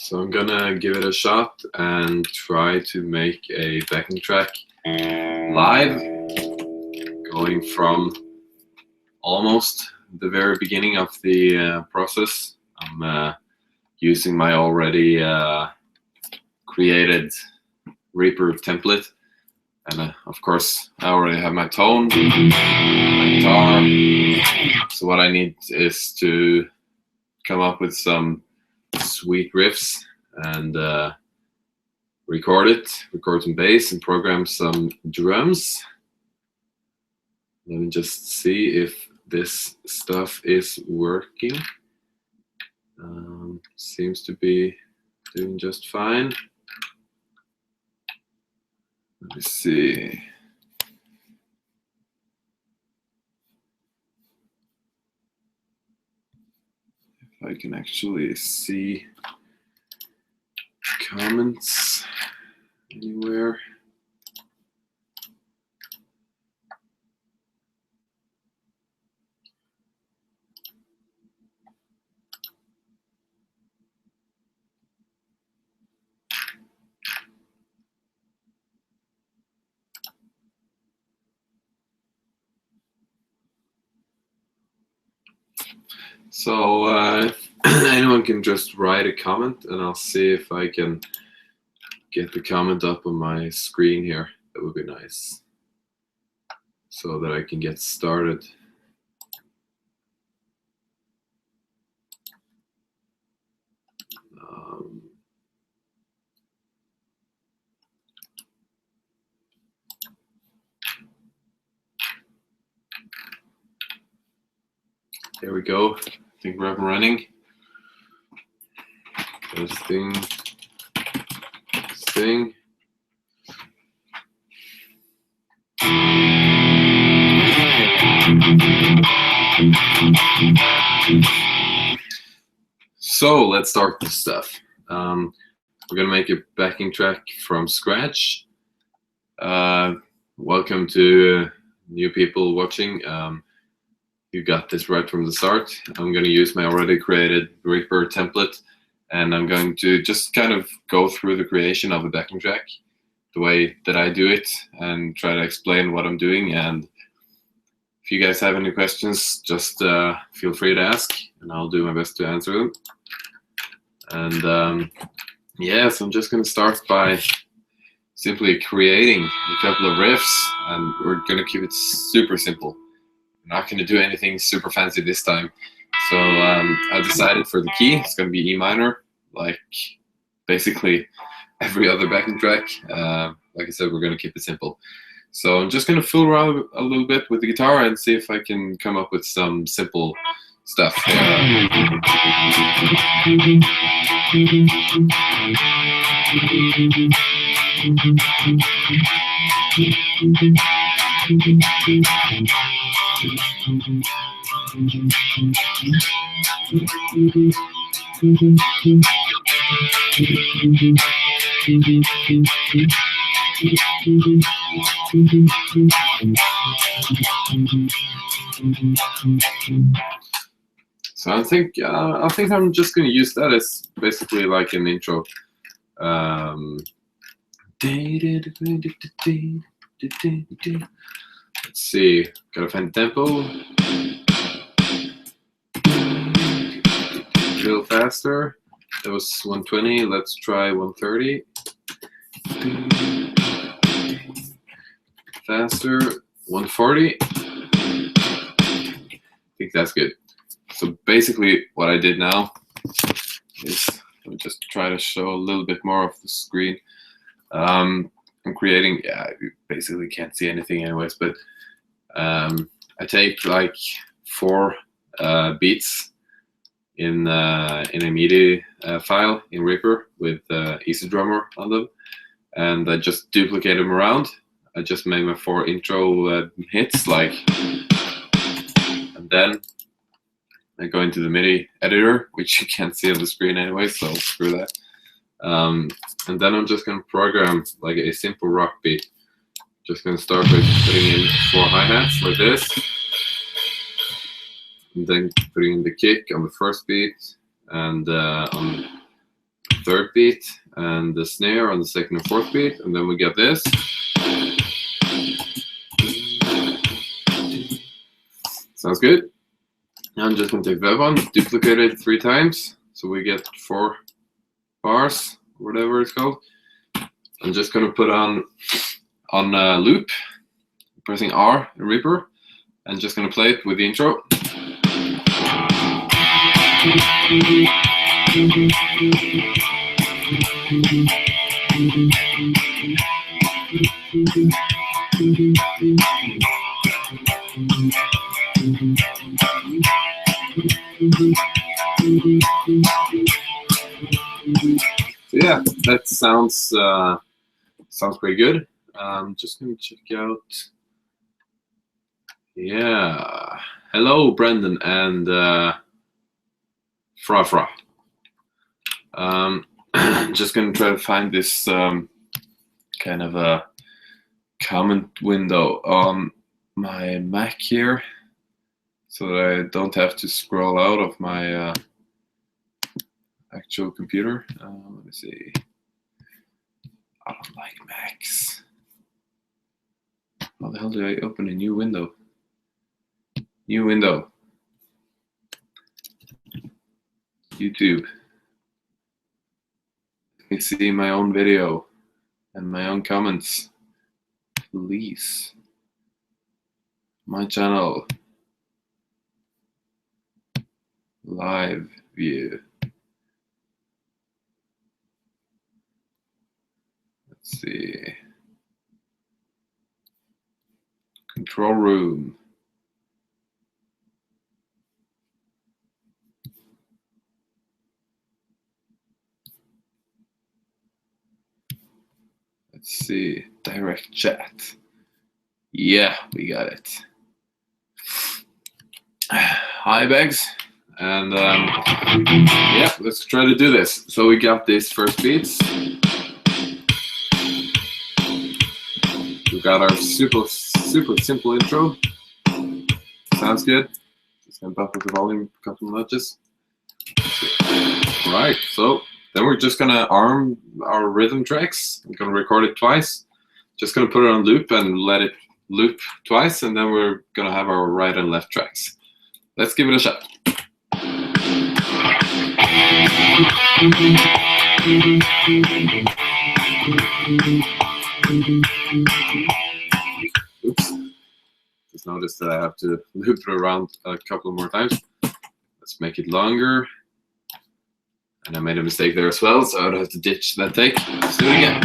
So I'm gonna give it a shot and try to make a backing track live, going from almost the very beginning of the process. I'm using my already created Reaper template, and of course I already have my tone, my guitar. So what I need is to come up with some sweet riffs and record some bass and program some drums. Let me just see if this stuff is working. Seems to be doing just fine. Let me see. If I can actually see comments anywhere. So if anyone can just write a comment, and I'll see if I can get the comment up on my screen here. That would be nice, so that I can get started. There we go. I think we're up and running. Testing. So let's start this stuff. We're gonna make a backing track from scratch. Welcome to new people watching. You got this right from the start. I'm going to use my already created Reaper template, and I'm going to just kind of go through the creation of a backing track the way that I do it and try to explain what I'm doing and if you guys have any questions, just feel free to ask, and I'll do my best to answer them. And yeah, so I'm just going to start by simply creating a couple of riffs, and we're going to keep it super simple. I'm not going to do anything super fancy this time. So I decided for the key, it's going to be E minor, like basically every other backing track. Like I said, we're going to keep it simple. So I'm just going to fool around a little bit with the guitar and see if I can come up with some simple stuff. So I think I'm just going to use that as basically like an intro. Let's see, gotta find the tempo. A little faster. That was 120. Let's try 130. Faster. 140. I think that's good. So basically what I did now is, let me just try to show a little bit more of the screen. I'm creating, yeah, you basically can't see anything anyways, but I take like 4 beats in a MIDI file in Reaper with Easy Drummer on them, and I just duplicate them around. I just made my 4 intro hits, like, and then I go into the MIDI editor, which you can't see on the screen anyway, so screw that. And then I'm just going to program like a simple rock beat. Just going to start with putting in 4 hi-hats like this, and then putting in the kick on the first beat, and on the third beat, and the snare on the second and fourth beat, and then we get this. Sounds good. Now I'm just going to take that one, duplicate it 3 times, so we get 4 bars, whatever it's called. I'm just going to put on loop, pressing R in Reaper, and just going to play it with the intro. So yeah, that sounds pretty good. I'm just gonna check out. Yeah, hello Brendan and Fra. Just gonna try to find this kind of a comment window on my Mac here, so that I don't have to scroll out of my actual computer. Let me see. I don't like Macs. How the hell do I open a new window? New window. YouTube. Let me see my own video and my own comments. Please. My channel. Live view. Let's see. Control room. Let's see. Direct chat. Yeah, we got it. Hi, Begs. And yeah, let's try to do this. So we got these first beats. We got our super simple intro. Sounds good. Just gonna bump up the volume a couple of notches. All right, so then we're just gonna arm our rhythm tracks. I'm gonna record it twice. Just gonna put it on loop and let it loop twice, and then we're gonna have our right and left tracks. Let's give it a shot. Oops. Just noticed that I have to loop it around a couple more times. Let's make it longer. And I made a mistake there as well, so I don't have to ditch that take. Let's do it again.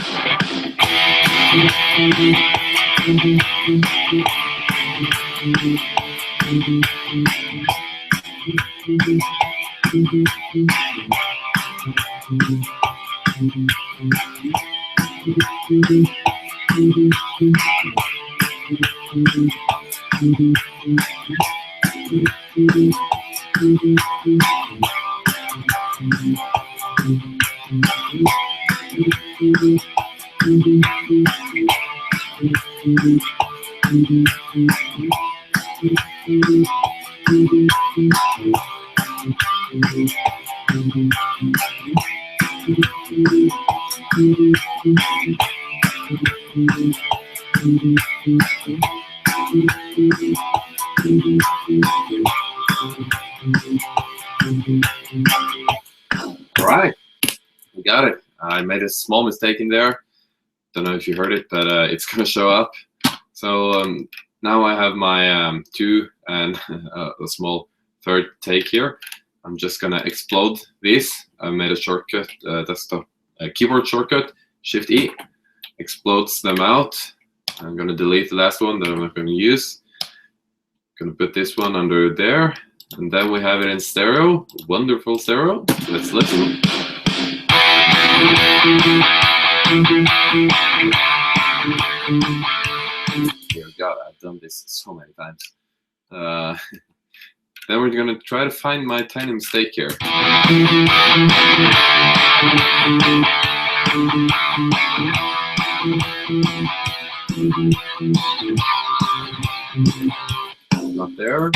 All right, we got it. I made a small mistake in there. Don't know if you heard it, but it's gonna show up. So now I have my 2 and a small third take here. I'm just gonna explode these. I made a shortcut, desktop keyboard shortcut, Shift E, explodes them out. I'm gonna delete the last one that I'm not gonna use. Gonna put this one under there, and then we have it in stereo, wonderful stereo. Let's listen. Dear God, I've done this so many times. Then we're gonna try to find my tiny mistake here. Not there.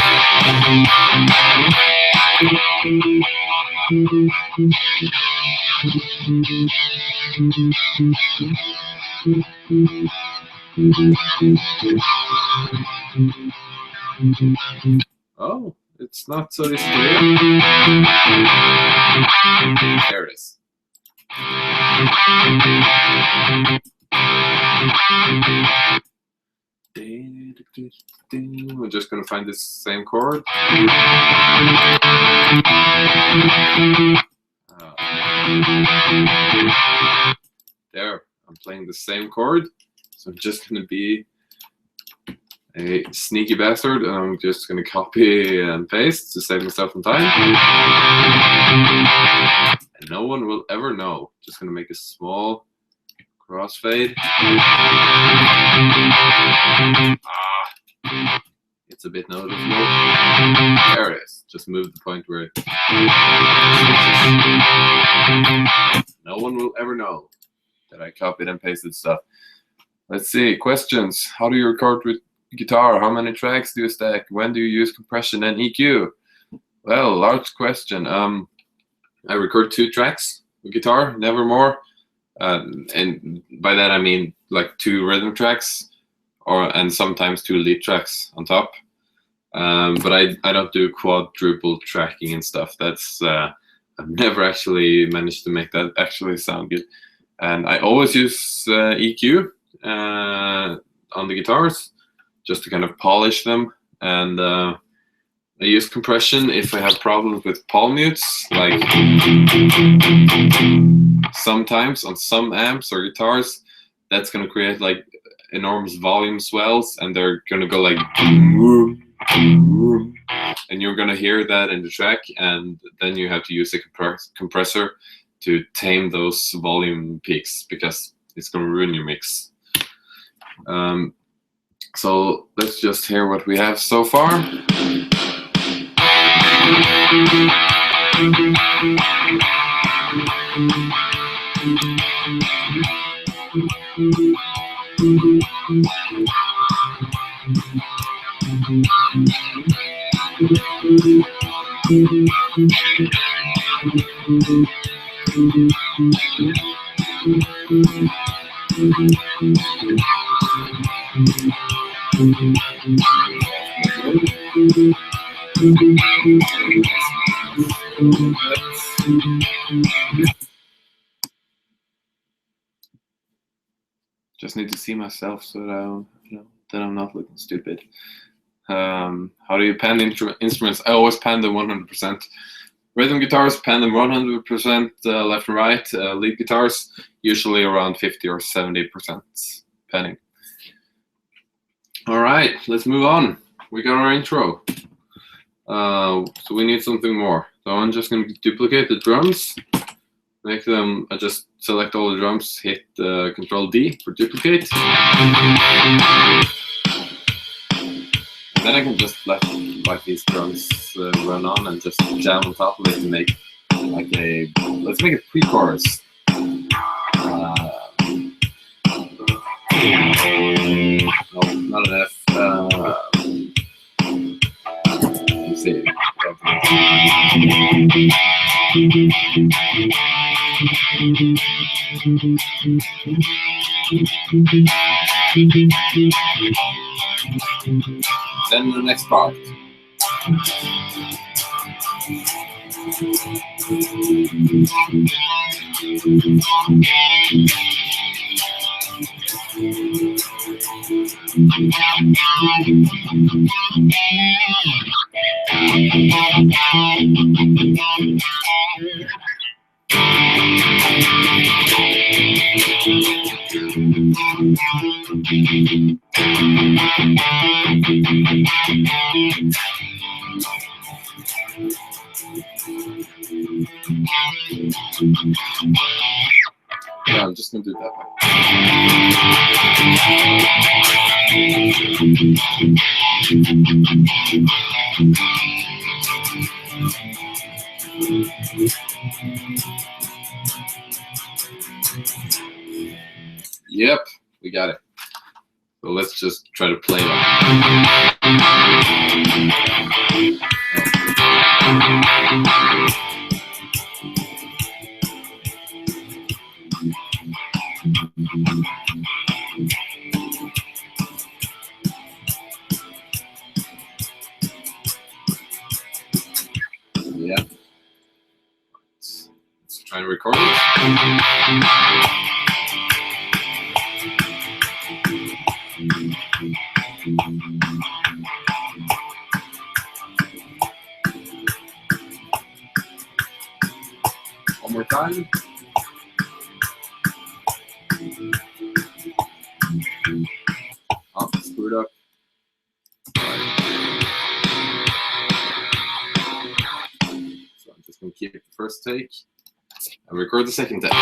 Oh, it's not so this clear. There it is. We're just gonna find this same chord. There, I'm playing the same chord. So I'm just gonna be a sneaky bastard, and I'm just gonna copy and paste to save myself some time. And no one will ever know. Just gonna make a small crossfade. It's a bit noticeable. There it is. Just move the point where it switches. No one will ever know that I copied and pasted stuff. Let's see, questions. How do you record with guitar? How many tracks do you stack? When do you use compression and EQ? Well, large question. I record 2 tracks with guitar, never more. And by that I mean like 2 rhythm tracks, and sometimes 2 lead tracks on top. But I don't do quadruple tracking and stuff. That's I've never actually managed to make that actually sound good. And I always use EQ on the guitars, just to kind of polish them. And I use compression if I have problems with palm mutes, like sometimes on some amps or guitars, that's gonna create like enormous volume swells, and they're gonna go like, and you're gonna hear that in the track, and then you have to use a compressor to tame those volume peaks, because it's gonna ruin your mix. So let's just hear what we have so far. Just need to see myself so that I'm not looking stupid. How do you pan instruments? I always pan them 100%. Rhythm guitars, pan them 100% left and right. Lead guitars, usually around 50 or 70% panning. All right, let's move on. We got our intro. So we need something more. So I'm just going to duplicate the drums, make them, I just select all the drums, hit Control D for duplicate. And then I can just let these drums run on and just jam on top of it to make like a, let's make a pre-chorus. No, not an F. Let's see. Then the next part. Yeah, I'm just gonna do that one. Yep, we got it. So let's just try to play it. Yeah. Let's try and record it. One more time. Oh, screwed up. So I'm just going to keep the first take and record the second take.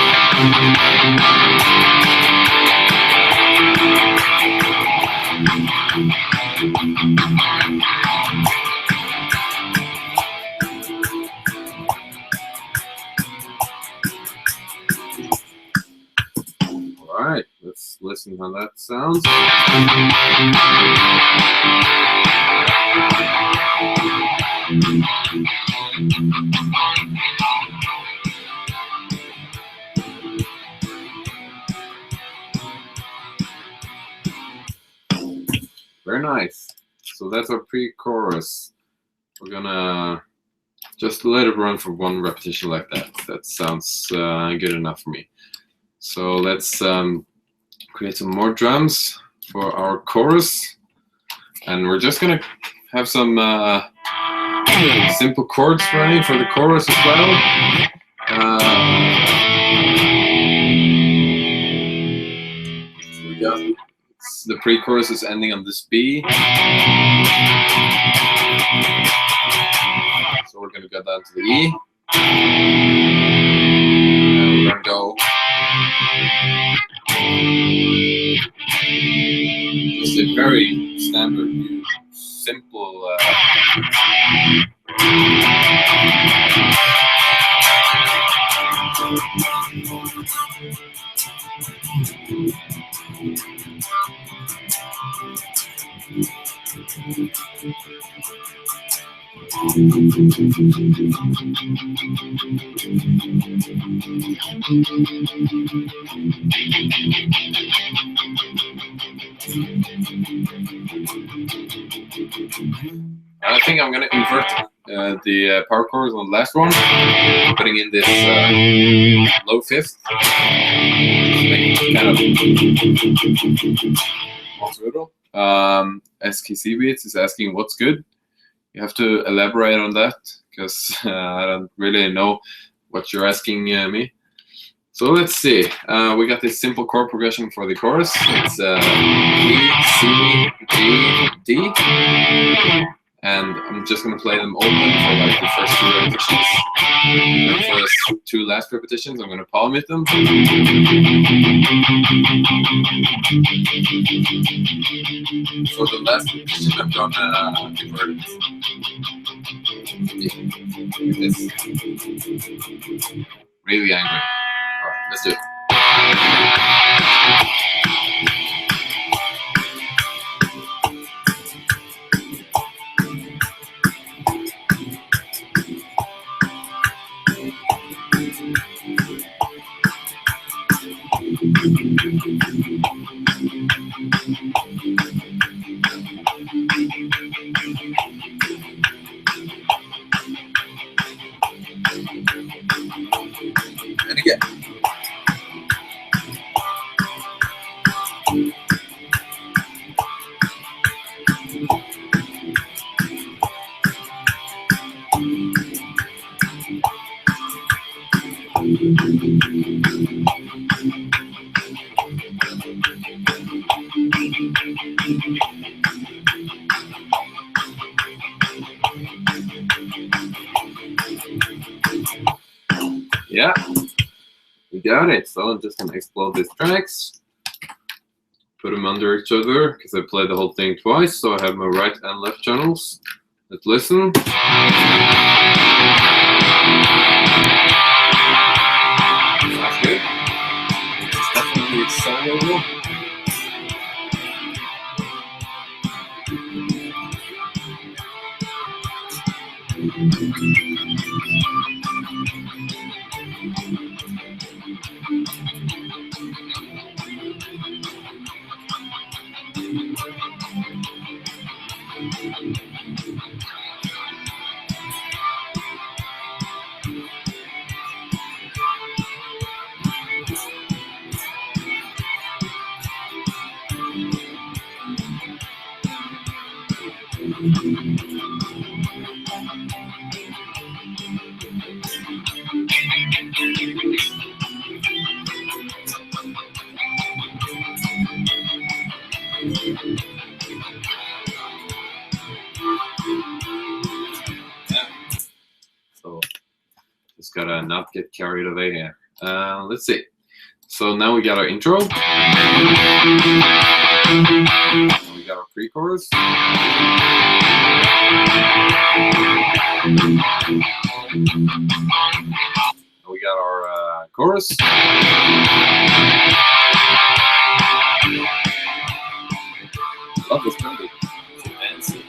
All right, let's listen how that sounds. Very nice. So that's our pre-chorus. We're gonna just let it run for one repetition like that. That sounds good enough for me. So let's create some more drums for our chorus. And we're just gonna have some simple chords running for the chorus as well. So we got the pre-chorus is ending on this B. So we're gonna go down to the E. And we're gonna go. It's a very standard, simple. I think I'm gonna invert the power chords on the last one, putting in this low fifth, kind of SKC Beats is asking what's good. You have to elaborate on that because I don't really know what you're asking me. So let's see. We got this simple chord progression for the chorus. It's E, C, G, D. And I'm just going to play them open for like the first 2 repetitions. And for the 2 last repetitions, I'm going to palm hit them. For the last repetition, I'm going to invert it. Like this. Really angry. Alright, let's do it. And again. Yeah, we got it. So I'm just gonna explode these tracks, put them under each other because I played the whole thing twice. So I have my right and left channels. Let's listen. That's good. It's definitely solo. So just gotta not get carried away here. Let's see. So now we got our intro. Now we got our pre-chorus. Now we got our chorus. Love this melody. It's fancy.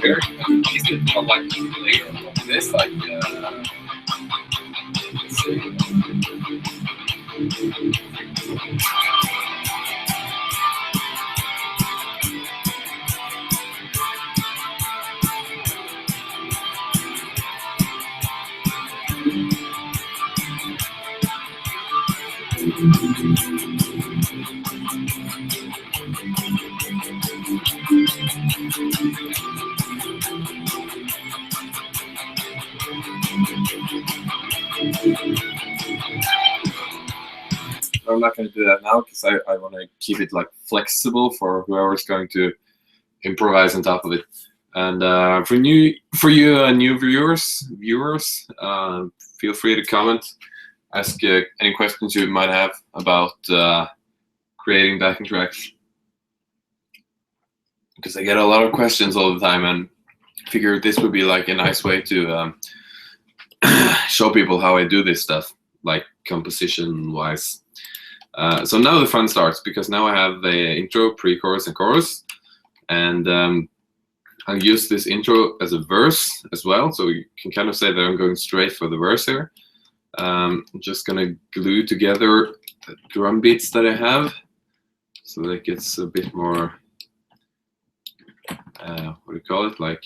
Very easy. I like layer of this, like let's see. I'm not going to do that now because I want to keep it like flexible for whoever's going to improvise on top of it. And for you new viewers, feel free to comment, ask any questions you might have about creating backing tracks, because I get a lot of questions all the time, and figured this would be like a nice way to show people how I do this stuff, like composition wise. So now the fun starts, because now I have the intro, pre-chorus, and chorus, and I'll use this intro as a verse as well, so you can kind of say that I'm going straight for the verse here. I'm just gonna glue together the drum beats that I have, so that it gets a bit more, what do you call it, like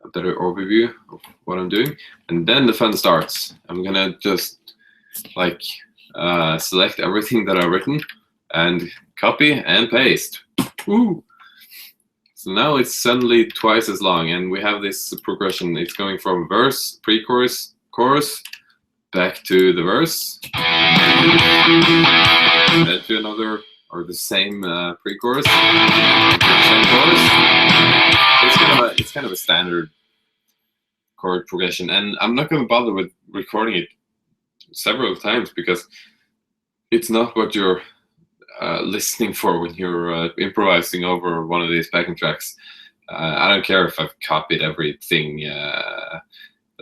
a better overview of what I'm doing. And then the fun starts. I'm gonna just like select everything that I've written and copy and paste. Woo! So now it's suddenly twice as long, and we have this progression. It's going from verse, pre-chorus, chorus, back to the verse, then to another, or the same pre-chorus, same chorus. It's kind of a standard chord progression, and I'm not going to bother with recording it several times because it's not what you're listening for when you're improvising over one of these backing tracks. I don't care if I've copied everything that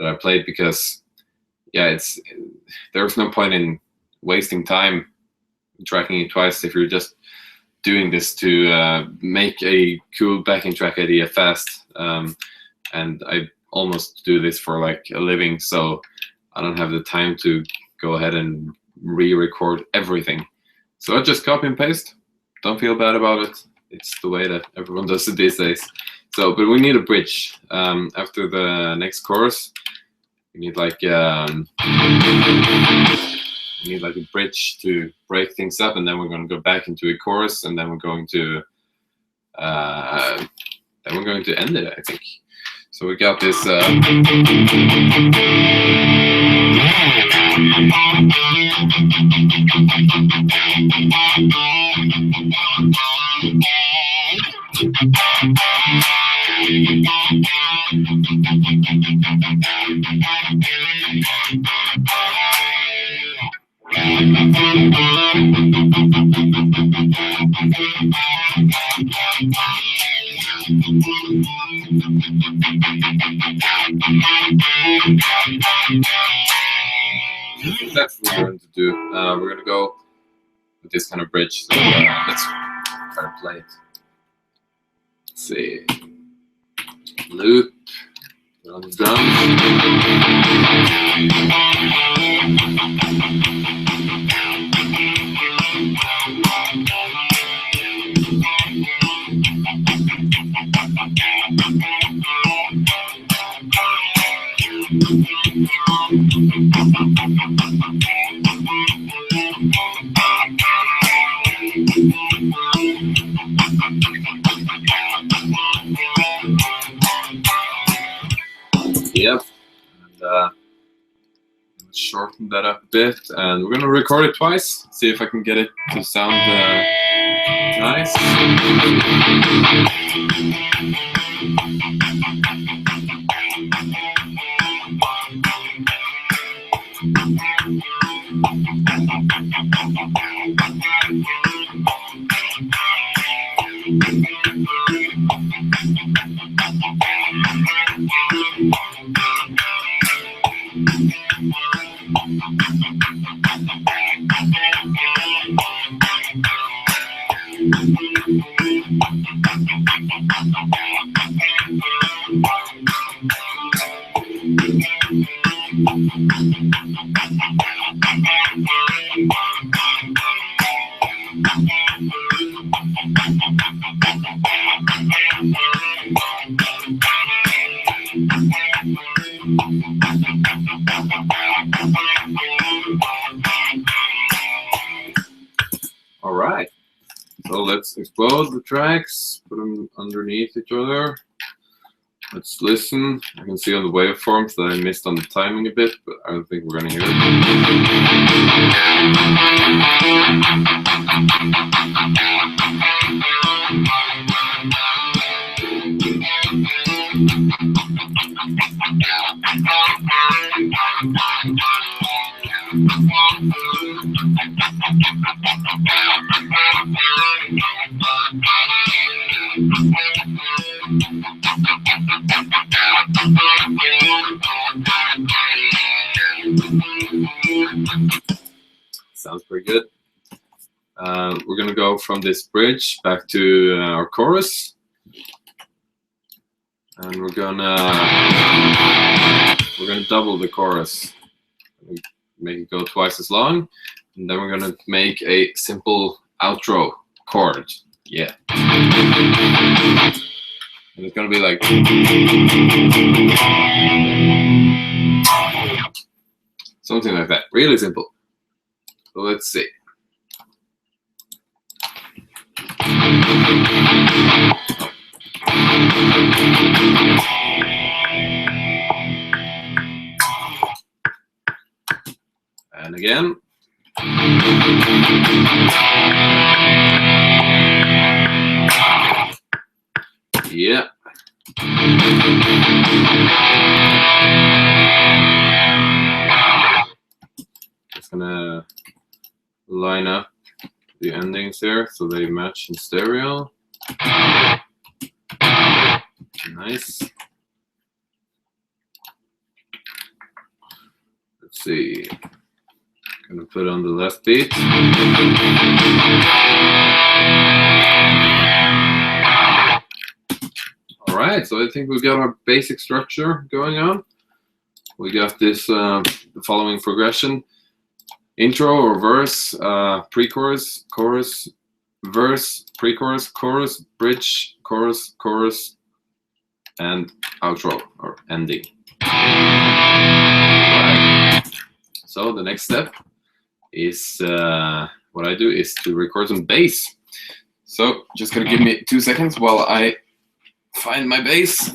I played, because there's no point in wasting time tracking it twice if you're just doing this to make a cool backing track idea fast. And I almost do this for like a living, so I don't have the time to go ahead and re-record everything. So I just copy and paste. Don't feel bad about it. It's the way that everyone does it these days. So, but we need a bridge. After the next chorus, we need like a bridge to break things up, and then we're going to go back into a chorus, and then we're going to end it, I think. So we got this. That's what we're going to do. We're going to go with this kind of bridge. So let's try to play it. Let's see. Loop. Put on the drums. Yep, and shorten that up a bit, and we're gonna record it twice. See if I can get it to sound nice. All right, so let's explode the tracks, put them underneath each other. Let's listen. I can see on the waveforms that I missed on the timing a bit, but I don't think we're gonna hear it. Sounds pretty good. We're gonna go from this bridge back to our chorus. and we're gonna double the chorus. Make it go twice as long, and then we're gonna make a simple outro chord. Yeah. And it's gonna be like something like that. Really simple. So let's see. And again. Yeah. Just gonna line up the endings there so they match in stereo. Nice. Let's see. Gonna put on the left beat. All right, so I think we've got our basic structure going on. We got this the following progression: intro or verse, pre-chorus, chorus, verse, pre-chorus, chorus, bridge, chorus, chorus, and outro or ending. Right. So the next step is what I do is to record some bass. So just gonna give me 2 seconds while I find my bass.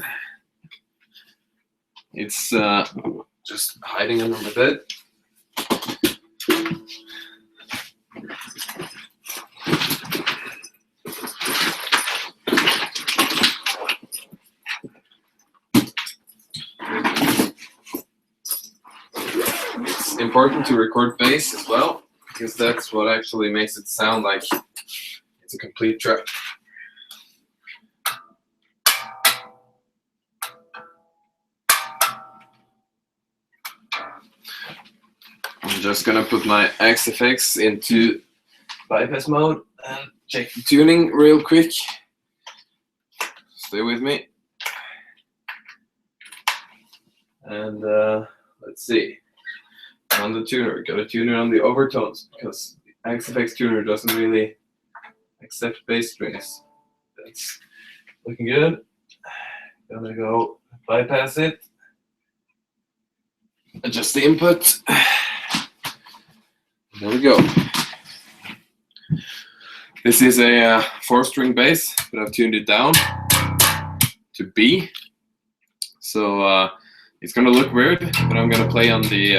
It's just hiding under my bed. It's important to record bass as well, because that's what actually makes it sound like it's a complete track. I'm just gonna put my XFX into bypass mode and check the tuning real quick. Stay with me. And let's see. On the tuner, gotta tune it on the overtones because the XFX tuner doesn't really accept bass strings. That's looking good. Gonna go bypass it. Adjust the input. There we go. This is a 4-string bass, but I've tuned it down to B. So it's gonna look weird, but I'm gonna play on the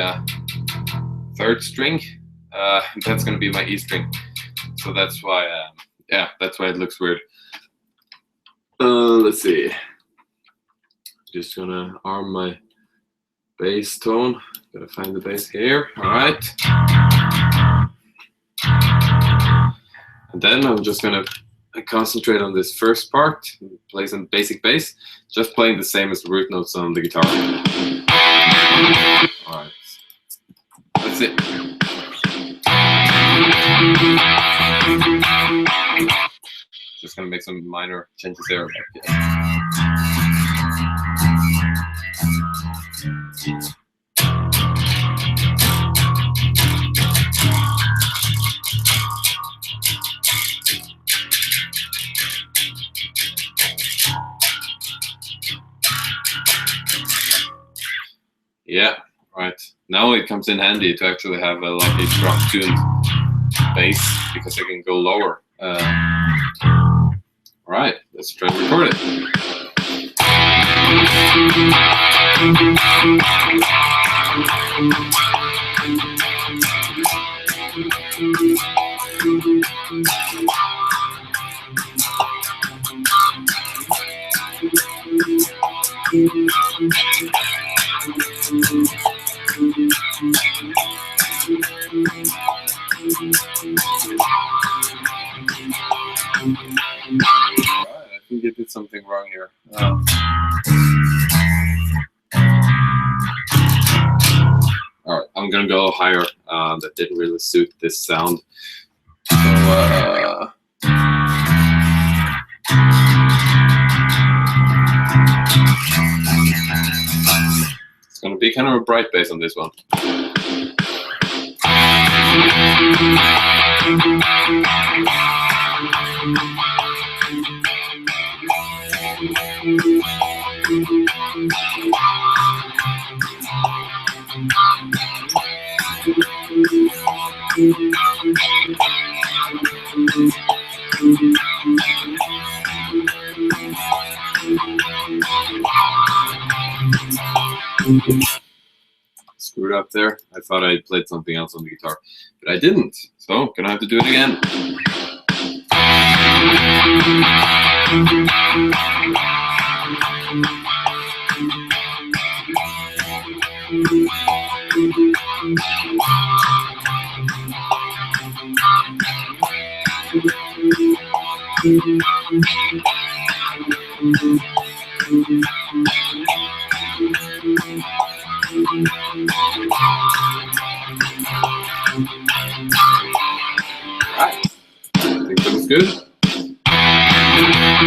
3rd string. That's gonna be my E string. So that's why, yeah, that's why it looks weird. Let's see. Just gonna arm my bass tone. Gotta find the bass here. All right. And then I'm just gonna concentrate on this first part, play some basic bass, just playing the same as the root notes on the guitar. All right. That's it. Just gonna make some minor changes there. Yeah, right. Now it comes in handy to actually have a strong tuned bass because I can go lower. All right, let's try to record it. I think I did something wrong here. All right, I'm gonna go higher. That didn't really suit this sound. So, It's going to be kind of a bright bass on this one. Screwed up there. I thought I played something else on the guitar, but I didn't. So, gonna have to do it again. Alright, I think that was good.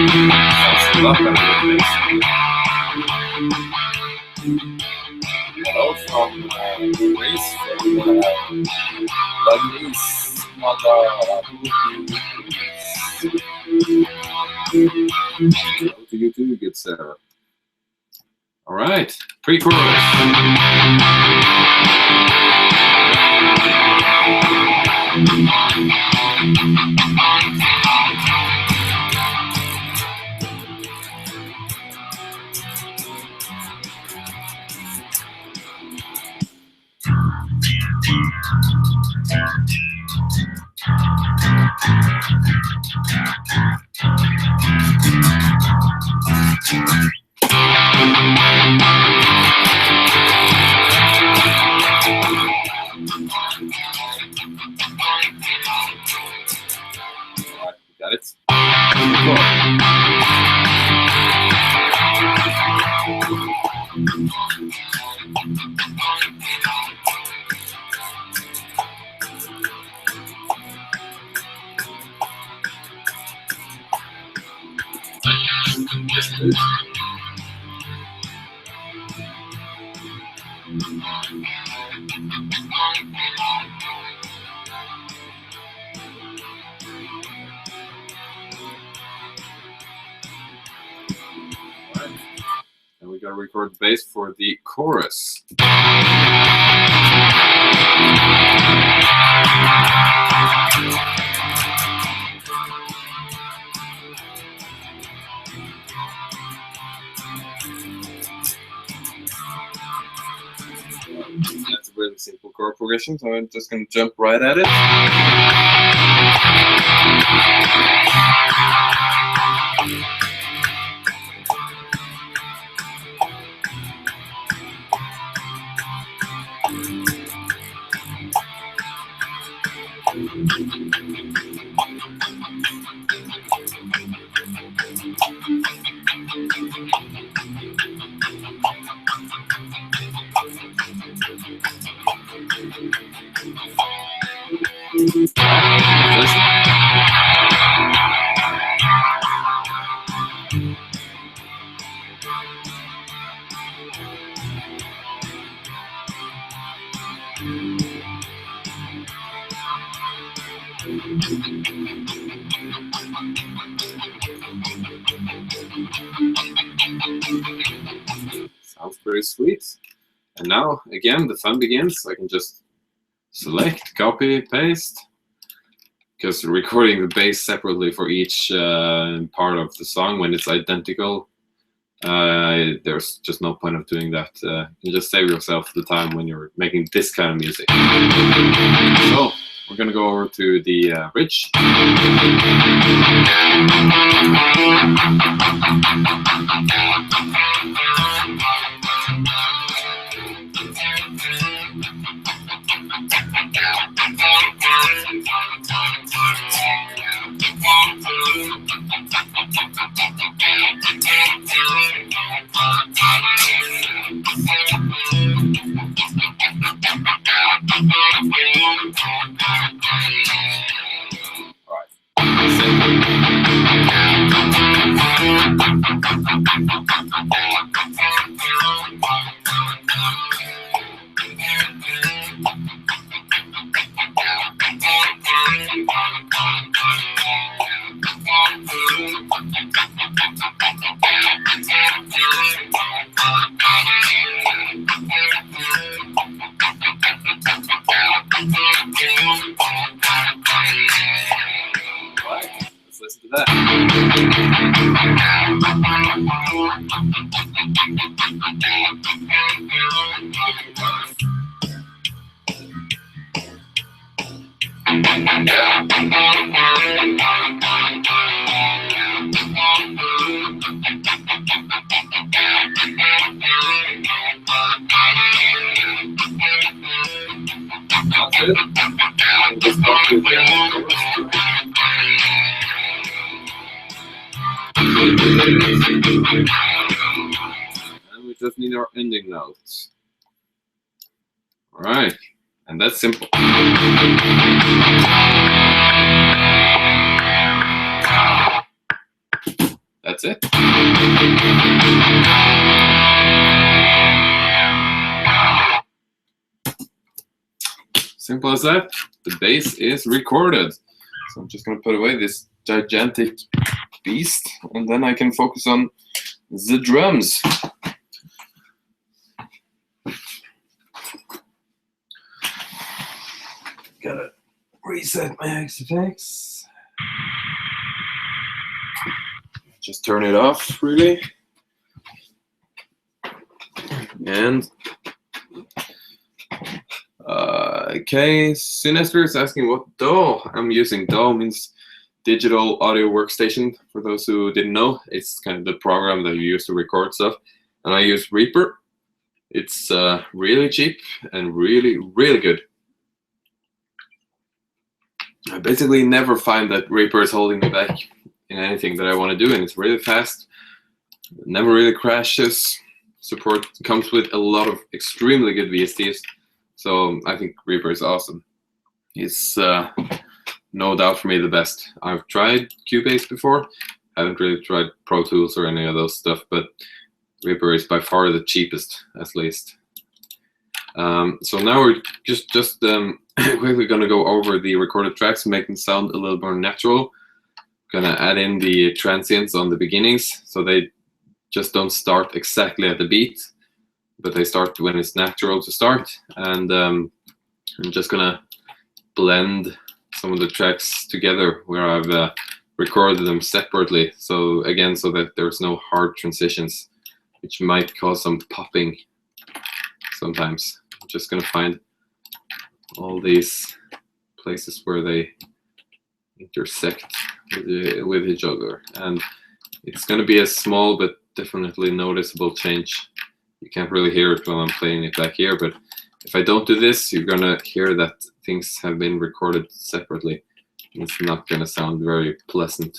That's a lot better than this. Hello from Riffs, from Lebanese mother. Hello to you too, good Sarah. Alright, pre-chorus. Got it. And we gotta record the bass for the chorus. That's a really simple chord progression, so I'm just gonna jump right at it. Sounds pretty sweet. And now, again, the fun begins. I can just select, copy, paste. Because recording the bass separately for each part of the song when it's identical, there's just no point of doing that. You just save yourself the time when you're making this kind of music. So, we're going to go over to the bridge. That's it. And just start with and we just need our ending notes. All right, and that's simple. That's it. Simple as that. The bass is recorded. So I'm just going to put away this gigantic beast, and then I can focus on the drums. Gotta reset my XFX. Just turn it off, really. And okay, Sinester is asking what DAW I'm using. DAW means Digital Audio Workstation. For those who didn't know, it's kind of the program that you use to record stuff. And I use Reaper. It's really cheap and really, really good. I basically never find that Reaper is holding me back in anything that I want to do, and it's really fast. It never really crashes. Support comes with a lot of extremely good VSTs. So I think Reaper is awesome. It's no doubt for me the best. I've tried Cubase before. Haven't really tried Pro Tools or any of those stuff, but Reaper is by far the cheapest, at least. So now we're just quickly gonna go over the recorded tracks, make them sound a little more natural. Gonna add in the transients on the beginnings, so they just don't start exactly at the beat, but they start when it's natural to start. And I'm just gonna blend some of the tracks together where I've recorded them separately. So again, so that there's no hard transitions, which might cause some popping sometimes. I'm just gonna find all these places where they intersect with each other. And it's gonna be a small but definitely noticeable change. You can't really hear it while I'm playing it back here, but if I don't do this, you're gonna hear that things have been recorded separately. It's not gonna sound very pleasant.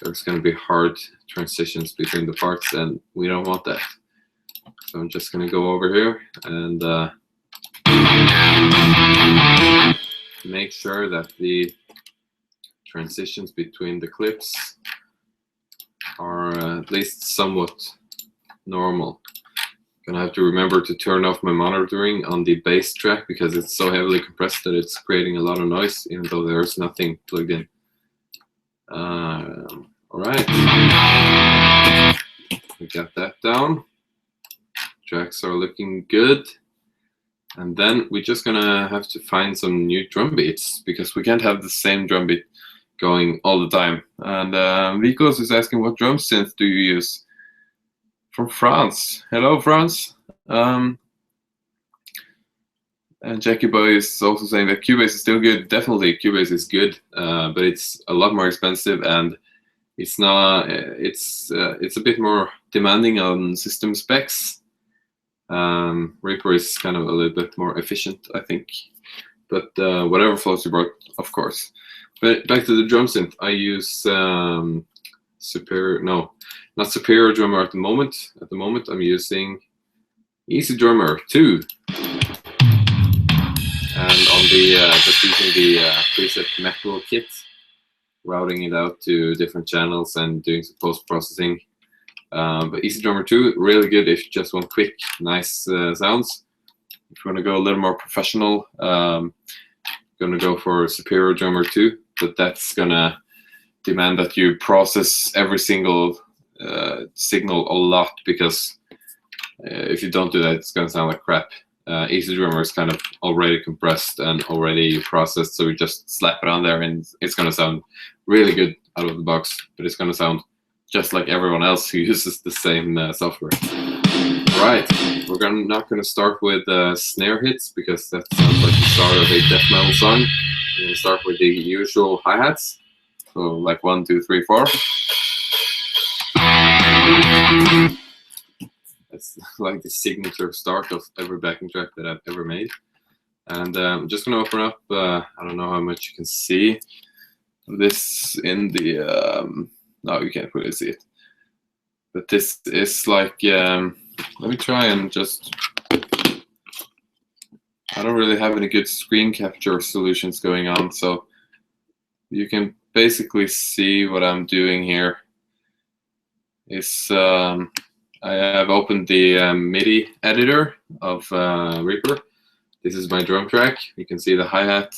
There's gonna be hard transitions between the parts, and we don't want that. So I'm just gonna go over here and make sure that the transitions between the clips are at least somewhat normal. Gonna have to remember to turn off my monitoring on the bass track because it's so heavily compressed that it's creating a lot of noise, even though there's nothing plugged in. All right, we got that down. Tracks are looking good. And then we're just gonna have to find some new drum beats because we can't have the same drum beat going all the time. And Vikos is asking, what drum synth do you use? From France. Hello, France. And Jackie Boy is also saying that Cubase is still good. Definitely, Cubase is good, but it's a lot more expensive, and it's not. It's a bit more demanding on system specs. Reaper is kind of a little bit more efficient, I think. But whatever floats your boat, of course. But back to the drum synth, I use not Superior Drummer at the moment. At the moment, I'm using Easy Drummer 2. And on the just using the preset metal kit, routing it out to different channels and doing some post-processing. But Easy Drummer 2, really good if you just want quick, nice sounds. If you want to go a little more professional, gonna go for Superior Drummer 2, but that's gonna demand that you process every single signal a lot, because if you don't do that, it's gonna sound like crap. Easy Drummer is kind of already compressed and already processed, so we just slap it on there and it's gonna sound really good out of the box, but it's gonna sound just like everyone else who uses the same software. Right, we're not going to start with snare hits because that sounds like the start of a death metal song. We're going to start with the usual hi-hats. So like 1, 2, 3, 4. That's like the signature start of every backing track that I've ever made. And I'm just going to open up, I don't know how much you can see this in the, no, you can't really see it. But this is like, let me try and just, I don't really have any good screen capture solutions going on, so you can basically see what I'm doing here. I have opened the MIDI editor of Reaper. This is my drum track. You can see the hi-hat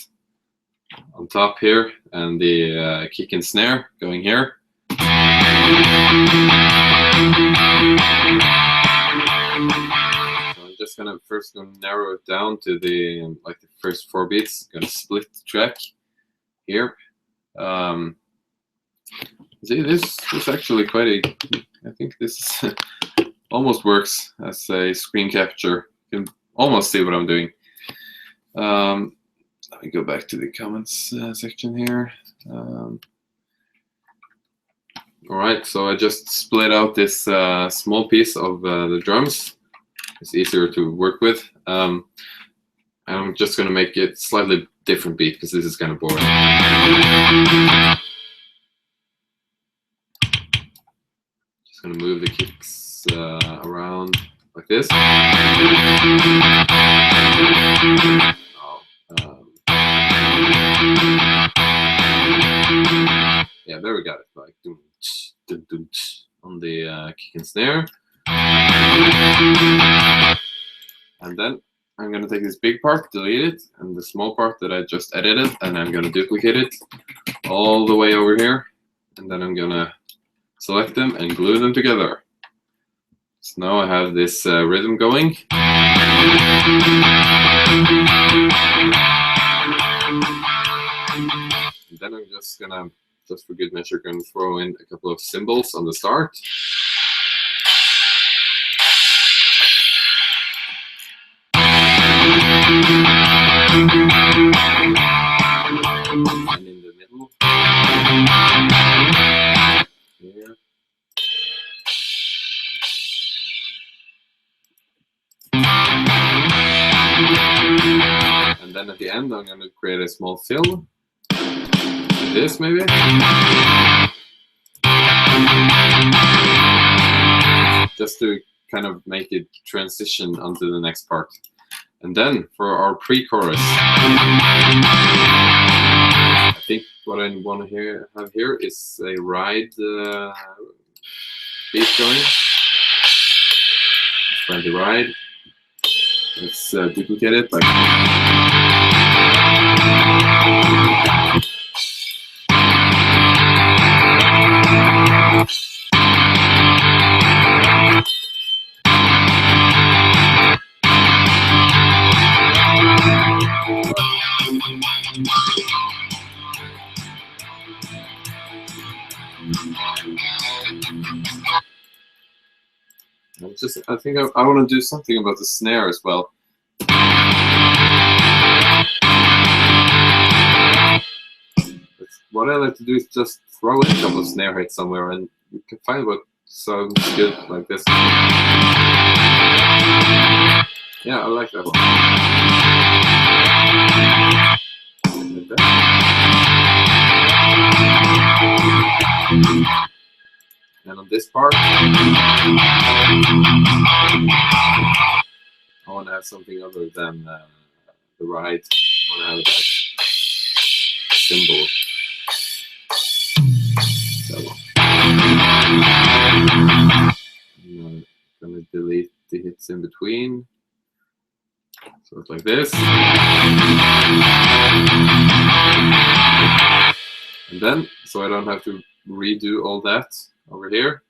on top here and the kick and snare going here. So I'm just gonna first narrow it down to the like the first 4 beats. Gonna split the track here. See, this is actually quite a. I think this almost works as a screen capture. You can almost see what I'm doing. Let me go back to the comments section here. All right, so I just split out this small piece of the drums. It's easier to work with. I'm just going to make it slightly different beat because this is kind of boring. Just going to move the kicks around like this. Yeah, there we got it. Like on the kick and snare. And then I'm going to take this big part, delete it, and the small part that I just edited, and I'm going to duplicate it all the way over here. And then I'm going to select them and glue them together. So now I have this rhythm going. And then I'm just going to, just for good measure, going to throw in a couple of cymbals on the start. And in the middle. Here. And then at the end, I'm going to create a small fill. Like this, maybe. Just to kind of make it transition onto the next part. And then for our pre-chorus, I think what I want to have here is a ride beat going. Let's find the ride. Let's duplicate it. I think I want to do something about the snare as well. What I like to do is just throw in a couple of snare hits somewhere, and you can find what sounds good like this. Yeah, I like that one. Like that. And on this part, I want to have something other than the ride. I want to have that symbol. That one. I'm going to delete the hits in between. So it's like this. And then, so I don't have to redo all that over here,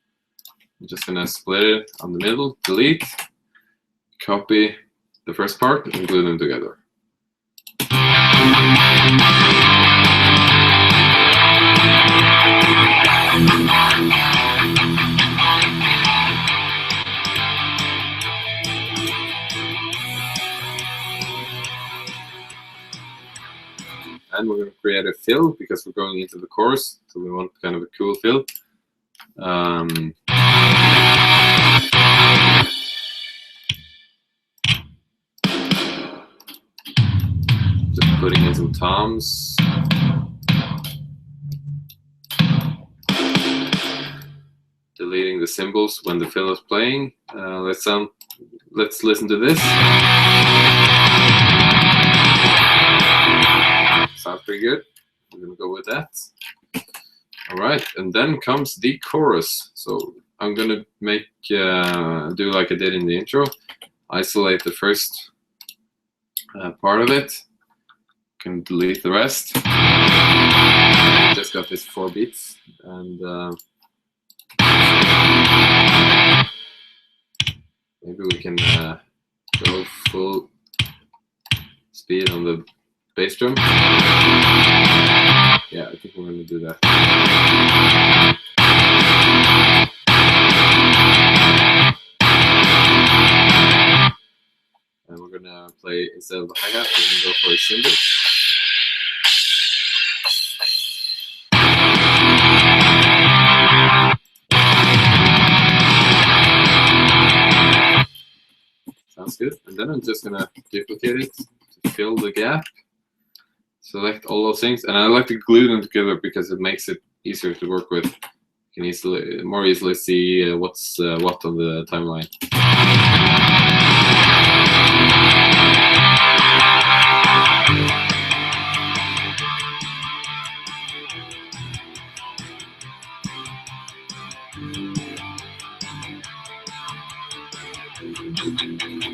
I'm just going to split it on the middle, delete, copy the first part, and glue them together. and we're going to create a fill because we're going into the chorus, so we want kind of a cool fill. Just putting in some toms. Deleting the cymbals when the fill is playing. Let's listen to this. Sounds pretty good. I'm gonna go with that. All right, and then comes the chorus. So I'm gonna make do like I did in the intro. Isolate the first part of it. Can delete the rest. Just got this 4 beats, and maybe we can go full speed on the bass drum. Yeah, I think we're going to do that. And we're going to play, instead of the hi-hat, we're going to go for a cymbal. Sounds good. And then I'm just going to duplicate it to fill the gap. Select all those things, and I like to glue them together because it makes it easier to work with. You can more easily see what's what on the timeline.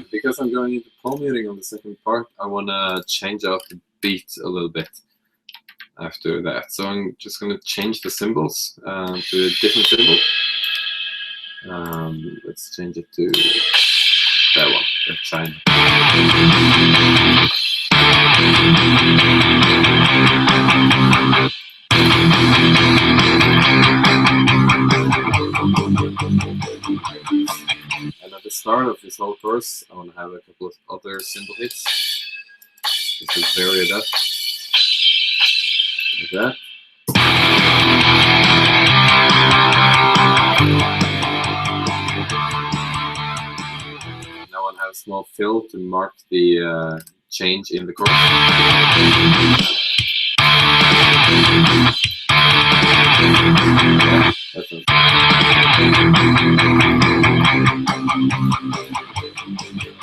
Because I'm going into palm muting on the second part, I want to change out the beat a little bit after that. So I'm just going to change the cymbals to a different cymbal. Let's change it to that one, the chime. And at the start of this whole course, I want to have a couple of other cymbal hits. Just to vary it up. Like that. Now I'll have a small fill to mark the change in the chord. That's it.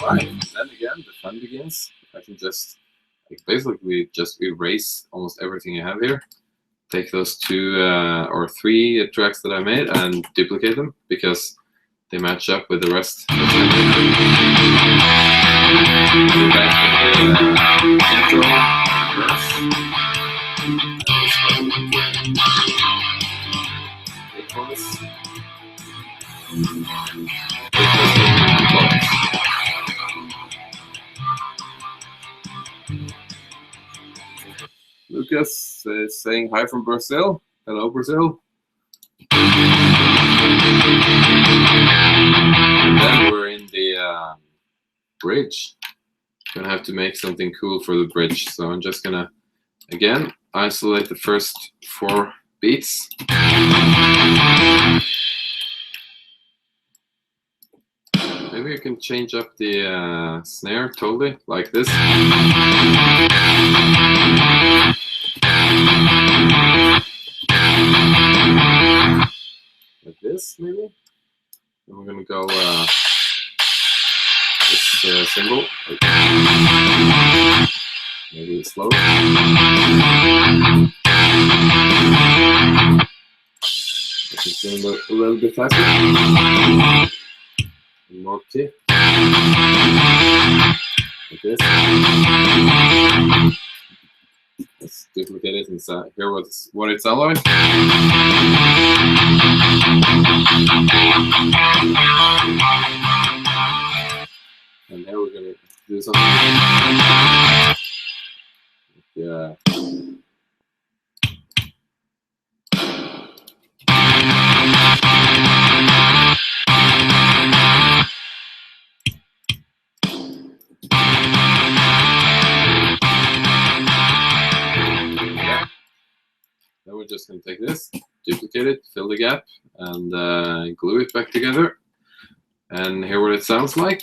Right, and then again, the fun begins. I can just basically just erase almost everything I have here. Take those 2 or 3 tracks that I made and duplicate them because they match up with the rest. Back to the intro, verse. Lucas is saying hi from Brazil. Hello, Brazil. And then we're in the bridge. Gonna have to make something cool for the bridge. So I'm just gonna, again, isolate the first 4 beats. Maybe you can change up the snare totally, like this. Like this, maybe. And we're gonna go this cymbal. Maybe slow. Just doing a little bit faster. More kick. Like this. Let's duplicate it and hear what it sounds like. And now we're gonna do something. Yeah. And take this, duplicate it, fill the gap, and glue it back together. And hear what it sounds like.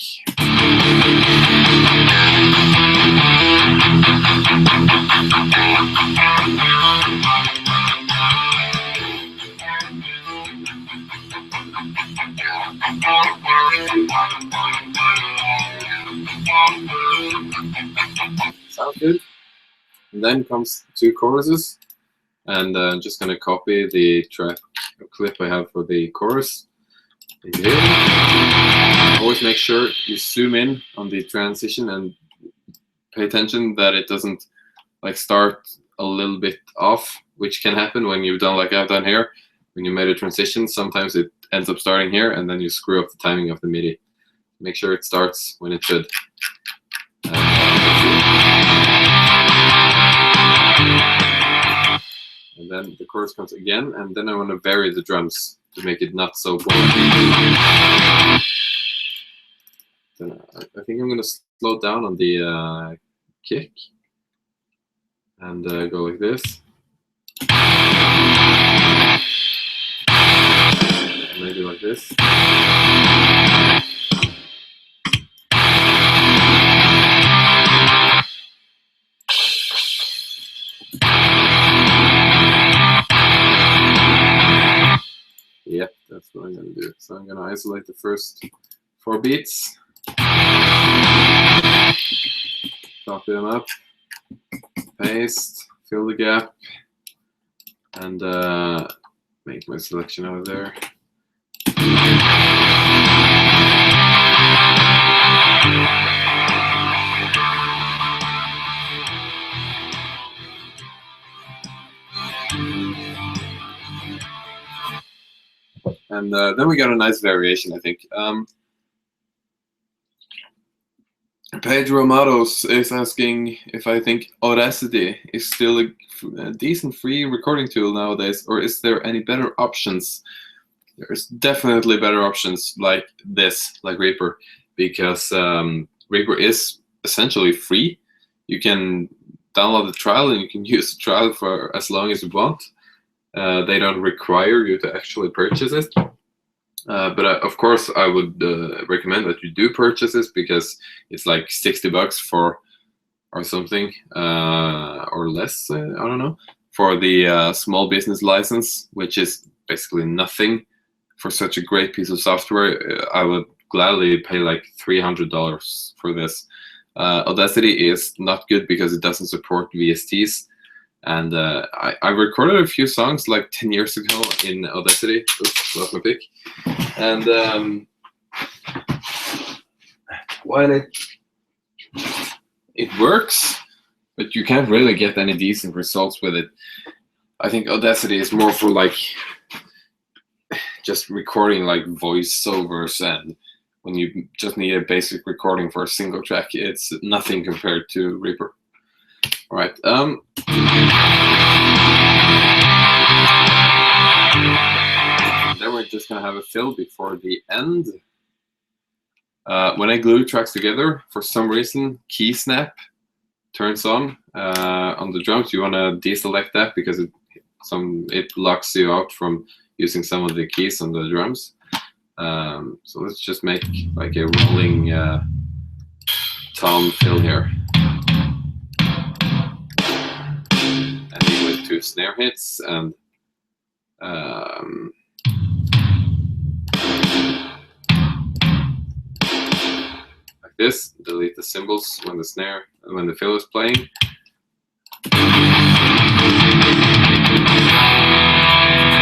Sounds good. And then comes 2 choruses, and I'm just gonna copy the track clip I have for the chorus. Here. Always make sure you zoom in on the transition and pay attention that it doesn't like start a little bit off, which can happen when you've done like I've done here. When you made a transition, sometimes it ends up starting here, and then you screw up the timing of the MIDI. Make sure it starts when it should. And then the chorus comes again, and then I want to vary the drums to make it not so boring. Then I think I'm going to slow down on the kick and go like this. Maybe like this. Yep, that's what I'm going to do. So I'm going to isolate the first 4 beats, copy them up, paste, fill the gap, and make my selection out of there. And then we got a nice variation, I think. Pedro Matos is asking if I think Audacity is still a decent free recording tool nowadays, or is there any better options? There's definitely better options like this, like Reaper, because Reaper is essentially free. You can download the trial and you can use the trial for as long as you want. They don't require you to actually purchase it. But of course, I would recommend that you do purchase this, because it's like $60 for or something, or less, I don't know, for the small business license, which is basically nothing for such a great piece of software. I would gladly pay like $300 for this. Audacity is not good because it doesn't support VSTs. And I recorded a few songs like 10 years ago in Audacity. Oops, lost my pick. And while it works, but you can't really get any decent results with it. I think Audacity is more for like just recording like voiceovers, and when you just need a basic recording for a single track, it's nothing compared to Reaper. All right. Then we're just gonna have a fill before the end. When I glue tracks together, for some reason, key snap turns on the drums. You wanna deselect that because it locks you out from using some of the keys on the drums. So let's just make like a rolling tom fill here. With 2 snare hits and like this. Delete the cymbals when the fill is playing.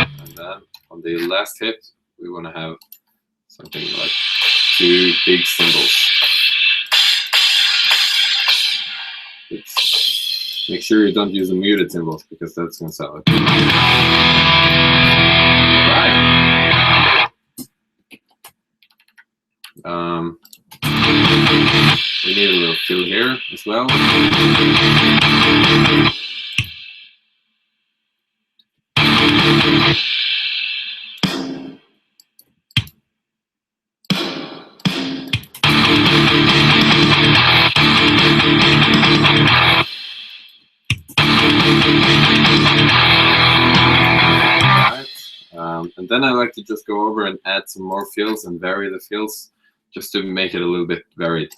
And then on the last hit, we want to have something like 2 big cymbals. Make sure you don't use the muted cymbals because that's going to sound like. Alright. We need a little fill here as well. then I like to just go over and add some more fills and vary the fills just to make it a little bit varied.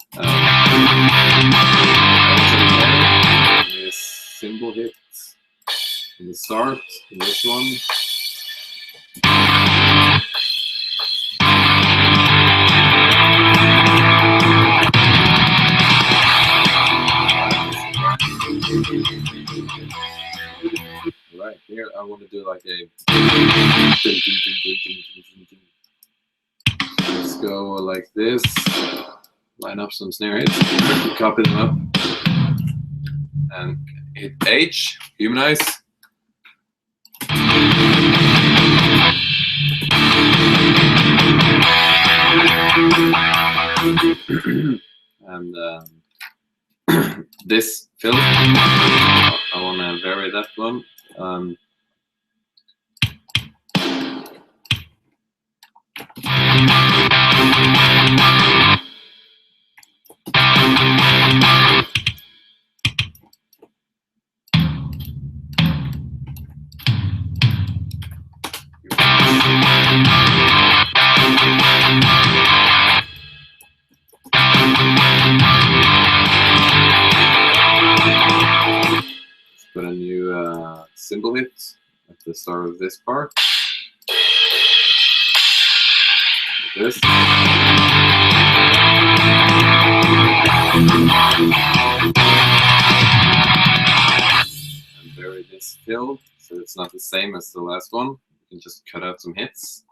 This cymbal hit in the start, in this one. Right here, I want to do like a. Let's go like this. Line up some snare hits, copy them up, and hit H, humanize. And this fill, I want to vary that one. Put a new cymbal hit at the start of this part. Like this. And vary this fill so it's not the same as the last one. You can just cut out some hits.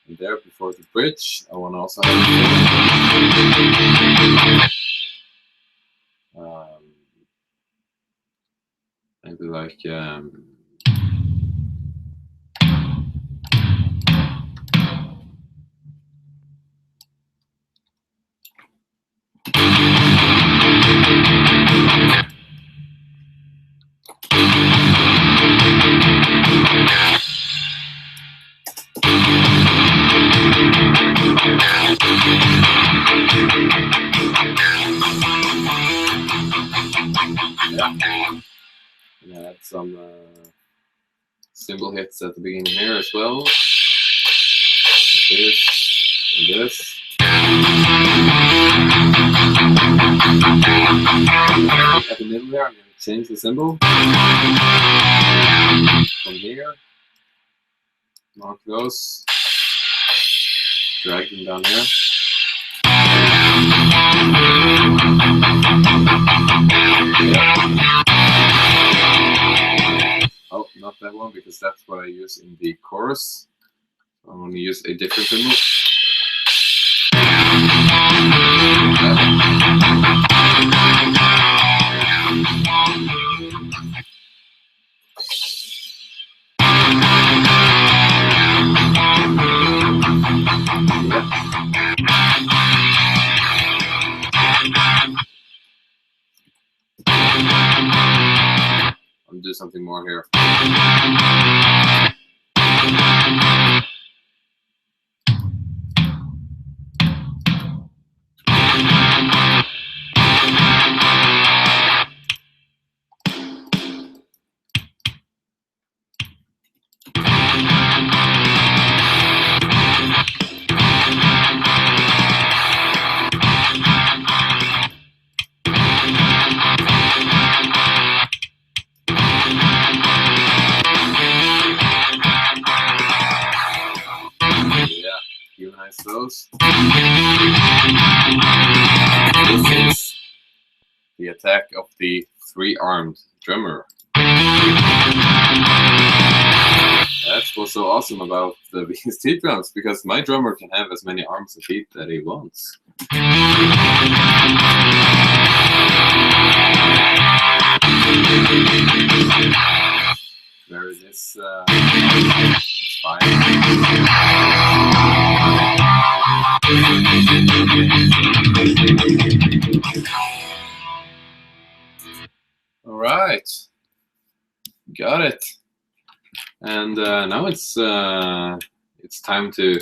And there, before the bridge, I want to also have maybe like and add some cymbal hits at the beginning here as well. Like this and this. At the middle there, I'm going to change the cymbal from here. Mark those. Drag them down here. Oh, not that one, because that's what I use in the chorus. I'm going to use a different cymbal. I'll do something more here. Humanize those. This is the attack of the three-armed drummer. That's what's so awesome about the VST drums, because my drummer can have as many arms and feet that he wants. There it is. It's fine. All right, got it. And now it's time to.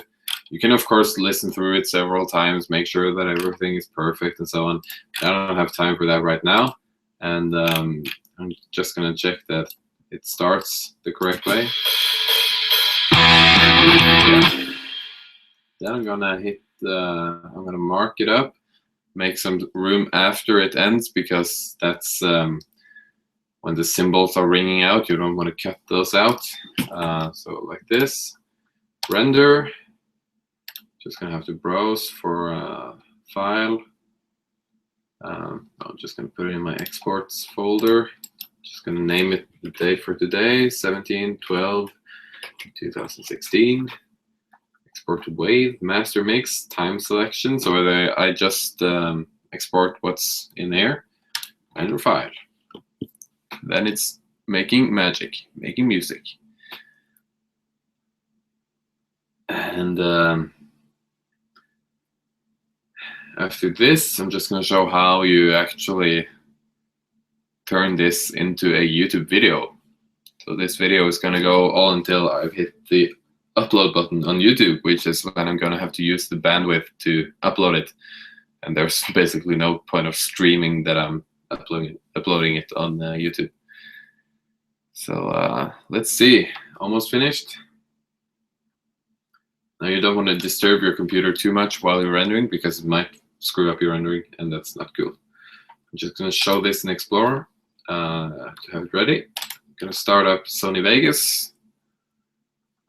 You can of course listen through it several times, make sure that everything is perfect and so on. I don't have time for that right now, and I'm just gonna check that it starts the correct way. Then I'm gonna I'm gonna mark it up, make some room after it ends, because that's when the cymbals are ringing out, you don't want to cut those out. So like this, render. Just gonna have to browse for a file. I'm just gonna put it in my exports folder. Just gonna name it the day for today, 17/12/2016. Export to wave, master mix, time selection. So I just export what's in there, render file. Then it's making magic, making music. And after this, I'm just going to show how you actually turn this into a YouTube video. So this video is going to go all until I've hit the upload button on YouTube, which is when I'm going to have to use the bandwidth to upload it. And there's basically no point of streaming that I'm uploading it on YouTube. So let's see, almost finished. Now you don't want to disturb your computer too much while you're rendering, because it might screw up your rendering, and that's not cool. I'm just going to show this in Explorer to have it ready. I'm going to start up Sony Vegas.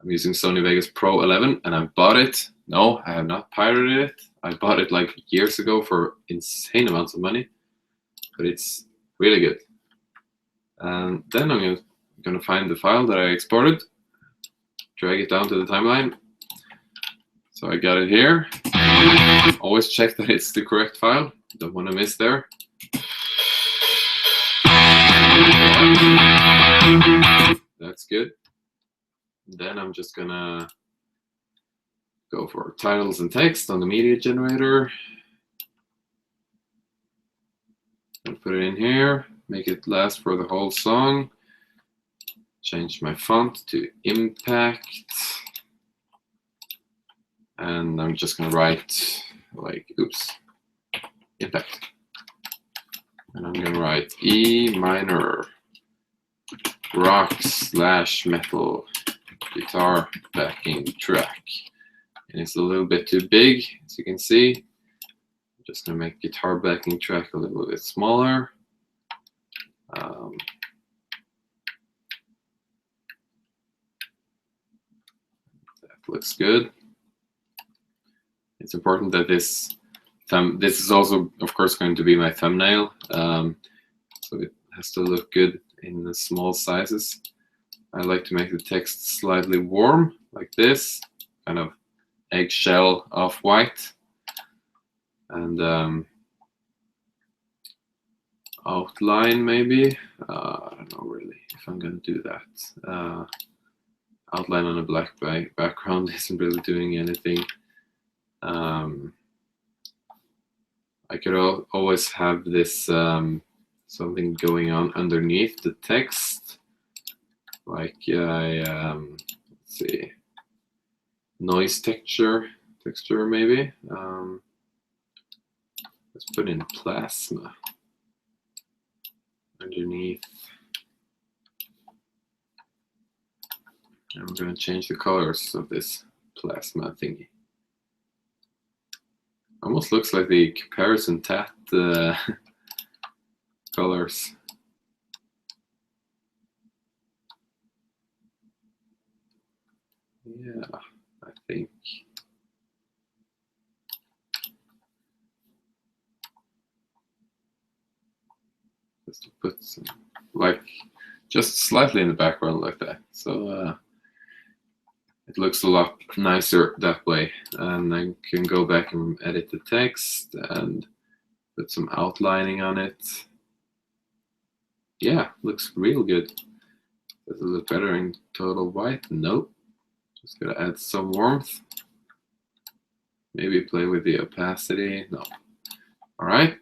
I'm using Sony Vegas Pro 11, and I bought it. No, I have not pirated it. I bought it like years ago for insane amounts of money, but it's really good. And then I'm going to find the file that I exported, drag it down to the timeline. So I got it here. Always check that it's the correct file. Don't want to miss there. That's good. Then I'm just gonna go for titles and text on the media generator. And put it in here. Make it last for the whole song. Change my font to Impact. And I'm just gonna write like, oops, Impact. And I'm gonna write E minor rock/metal guitar backing track. And it's a little bit too big, as you can see. I'm just gonna make guitar backing track a little bit smaller. That looks good. It's important that this is also, of course, going to be my thumbnail, so it has to look good in the small sizes. I like to make the text slightly warm, like this, kind of eggshell off-white, and outline maybe. I don't know really if I'm going to do that. Outline on a black background isn't really doing anything. I could always have this something going on underneath the text, like let's see, noise texture maybe. Let's put in plasma underneath. And we're going to change the colors of this plasma thingy. Almost looks like the comparison tat colors. Yeah, I think. Just to put some, like, just slightly in the background like that. So it looks a lot nicer that way. And I can go back and edit the text and put some outlining on it. Yeah, looks real good. Does it look better in total white? Nope. Just gotta add some warmth. Maybe play with the opacity. No. All right.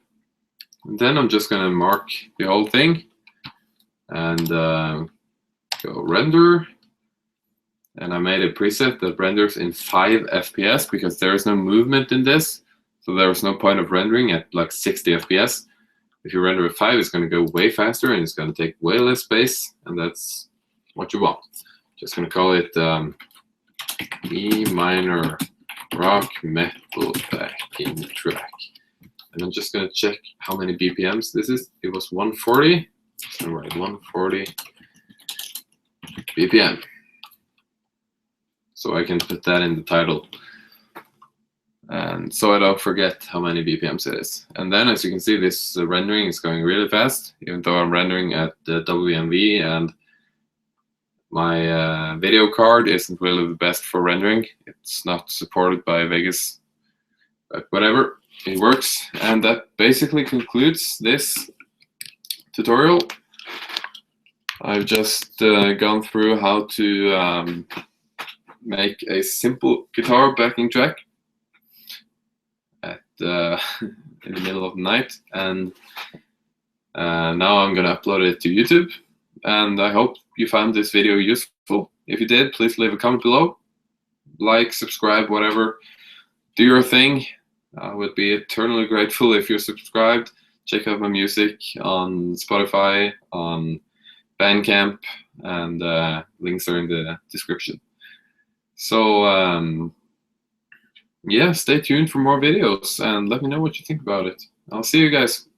And then I'm just gonna mark the whole thing and go render. And I made a preset that renders in 5 FPS because there is no movement in this. So there is no point of rendering at like 60 FPS. If you render at 5, it's going to go way faster and it's going to take way less space. And that's what you want. Just going to call it E minor rock metal backing track. And I'm just going to check how many BPMs this is. It was 140. So I'm write 140 BPM. So I can put that in the title. And so I don't forget how many BPMs it is. And then as you can see, this rendering is going really fast, even though I'm rendering at the WMV and my video card isn't really the best for rendering. It's not supported by Vegas, but whatever, it works. And that basically concludes this tutorial. I've just gone through how to make a simple guitar backing track at in the middle of the night, and now I'm gonna upload it to YouTube. And I hope you found this video useful. If you did, please leave a comment below, like, subscribe, whatever. Do your thing. I would be eternally grateful if you're subscribed. Check out my music on Spotify, on Bandcamp, and links are in the description. So yeah, stay tuned for more videos and let me know what you think about it. I'll see you guys.